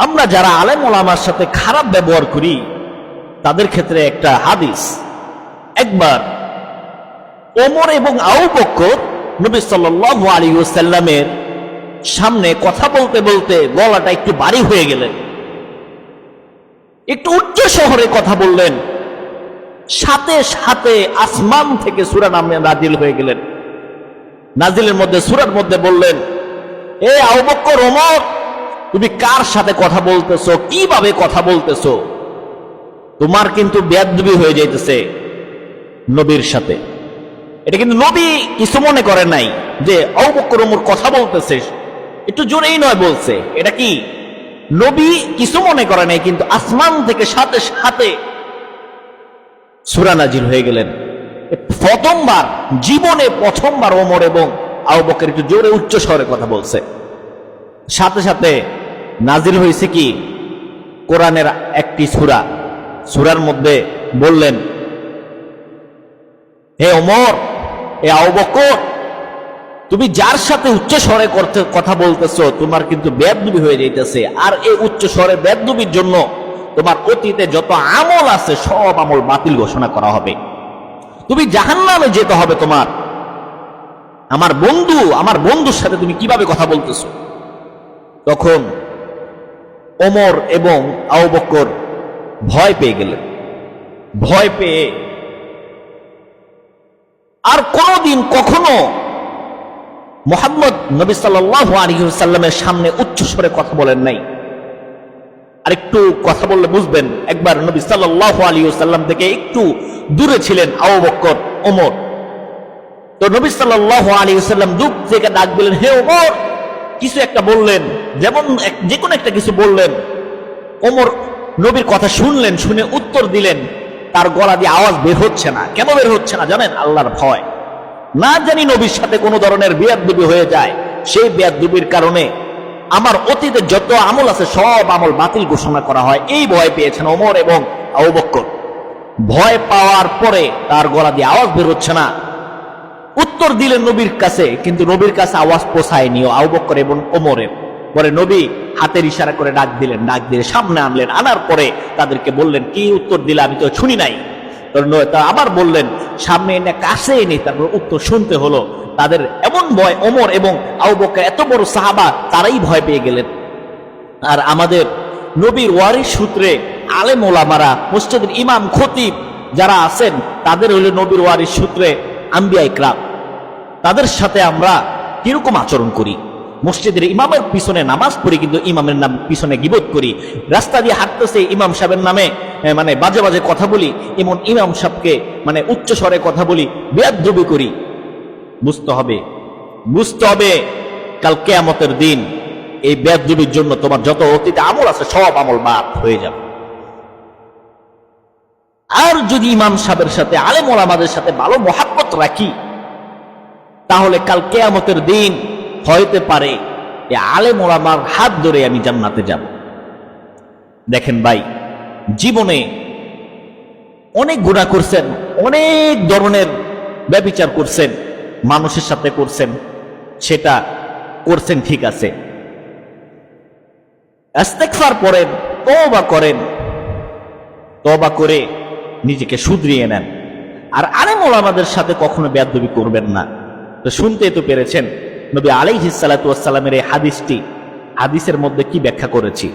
আমরা যারা আলেম ওলামার সাথে খারাপ ব্যবহার করি তাদের ক্ষেত্রে একটা হাদিস, একবার ওমর এবং আবু বকর নবী সাল্লাল্লাহু আলাইহি ওয়াসাল্লামের সামনে কথা বলতে বলতে গলাটা একটু ভারী হয়ে গেলেন, একটু উচ্চ শহরে কথা বললেন, সাথে সাথে আসমান থেকে সূরা নাজিল হয়ে গেলেন। নাজিলের মধ্যে সূরার মধ্যে বললেন, এ আবু বকর, ওমর, তুমি কার সাথে কথা বলতেছো, কিভাবে কথা বলতেছো? তোমার কিন্তু বেয়াদবি হয়ে যাইতেছে নবীর সাথে। এটা কিন্তু নবী কিছু মনে করে নাই যে আবু বকর ওমর কথা বলতেছে, একটু জোরেই নয় বলছে, এটা কি নবী কিছু মনে করে নাই, কিন্তু আসমান থেকে সাথে সাথে সূরা নাজিল হয়ে গেলেন। প্রথমবার জীবনে প্রথমবার ওমর এবং আবু বকর একটু জোরে উচ্চ স্বরে কথা বলছে, সাথে সাথে নাজিল হয়েছে কি কোরআনের একটি সূরা। সূরার মধ্যে বললেন, হে ওমর, এ আবু বকর, তুমি যার সাথে উচ্চ স্বরে কথা বলতেছো তোমার কিন্তু বেয়াদবি হয়ে যাইতেছে, আর এই উচ্চ স্বরে বেয়াদবির জন্য তোমার অতীতে যত আমল আছে সব আমল বাতিল ঘোষণা করা হবে, তুমি জাহান্নামে যেতে হবে তোমার। আমার বন্ধুর সাথে তুমি কিভাবে কথা বলতেছো? তখন ওমর এবং আবু বকর ভয় পেয়ে গেলেন। ভয় পেয়ে আর কোনদিন কখনো মুহাম্মদ নবী সাল্লাল্লাহু আলাইহি ওয়াসাল্লামের সামনে উচ্চ স্বরে কথা বলেন নাই। আর একটু কথা বললে বুঝবেন, একবার নবী সাল্লাল্লাহু আলাইহি ওয়াসাল্লাম থেকে একটু দূরে ছিলেন আবু বকর, ওমর। তো নবী সাল্লাল্লাহু আলাইহি ওয়াসাল্লাম দূর থেকে ডাক দিলেন, হে ওমর, কিছু একটা বললেন, যে কোনো একটা কিছু বললেন। ওমর নবীর কথা শুনলেন, শুনে উত্তর দিলেন, তার গলা দিয়ে আওয়াজ বের হচ্ছে না। কেন বের হচ্ছে না জানেন? আল্লাহর ভয়। না জানি নবীর সাথে কোনো ধরনের বেয়াদবি হয়ে যায়, সেই বেয়াদবির কারণে আমার অতীতে যত আমল আছে সব আমল বাতিল ঘোষণা করা হয়, এই ভয় পেয়েছেন ওমর এবং আবু বকর। ভয় পাওয়ার পরে তার গলা দিয়ে আওয়াজ বের হচ্ছে না, উত্তর দিলেন নবীর কাছে, কিন্তু নবীর কাছে আওয়াজ পৌঁছায়নি আবু বকর এবং ওমরের। পরে নবী হাতের ইশারা করে ডাক দিলেন, ডাক দিয়ে সামনে আনলেন। আনার পরে তাদেরকে বললেন, কি উত্তর দিলে? আমি তো শুনি নাই। আবার বললেন, সামনে এনে কাছে এনে তারপর উত্তর শুনতে হলো। তাদের এমন ভয়, ওমর এবং আবু বকর এত বড় সাহাবা, তারাই ভয় পেয়ে গেলেন। আর আমাদের নবীর ওয়ারিস সূত্রে আলেম ওলামারা, মসজিদের ইমাম খতিব যারা আছেন, তাদের হলো নবীর ওয়ারিস সূত্রে আম্বিয়া ইকরাম। তাদের সাথে আমরা কিরকম আচরণ করি? মসজিদের ইমামের পিছনে নামাজ পড়ি, কিন্তু ইমামের নাম পিছনে গীবত করি। রাস্তা দিয়ে হাঁটতেছে ইমাম সাহেবের নামে মানে বাজে বাজে কথা বলি, এমন ইমাম সাহেবকে মানে উচ্চ স্বরে কথা বলি, বেয়াদবি করি। বুঝতে হবে কাল কিয়ামতের দিন এই বেয়াদবির জন্য তোমার যত অতীতে আমল আছে সব আমল বাদ হয়ে যাবে। আর যদি ইমাম সাহেবের সাথে, আলেম ওলামাদের সাথে ভালো মহাব্বত রাখি, তাহলে কাল কিয়ামতের দিন হইতে পারে আলেম ওলামার হাত ধরে আমি জান্নাতে যাব। দেখেন ভাই, জীবনে অনেক গুনাহ করছেন, অনেক ধরনের ব্যভিচার করছেন, মানুষের সাথে করছেন, সেটা করছেন ঠিক আছে, ইস্তেগফার পড়েন, তওবা করেন, তওবা করে নিজেকে শুধরিয়ে নেন। আর আলেম ওলামাদের সাথে কখনো বেয়াদবি করবেন না। তো শুনতেই তো পেরেছেন নবী আলাইহিস সালাতু ওয়াস সালামের এই হাদিসের মধ্যে কি ব্যাখ্যা করেছি।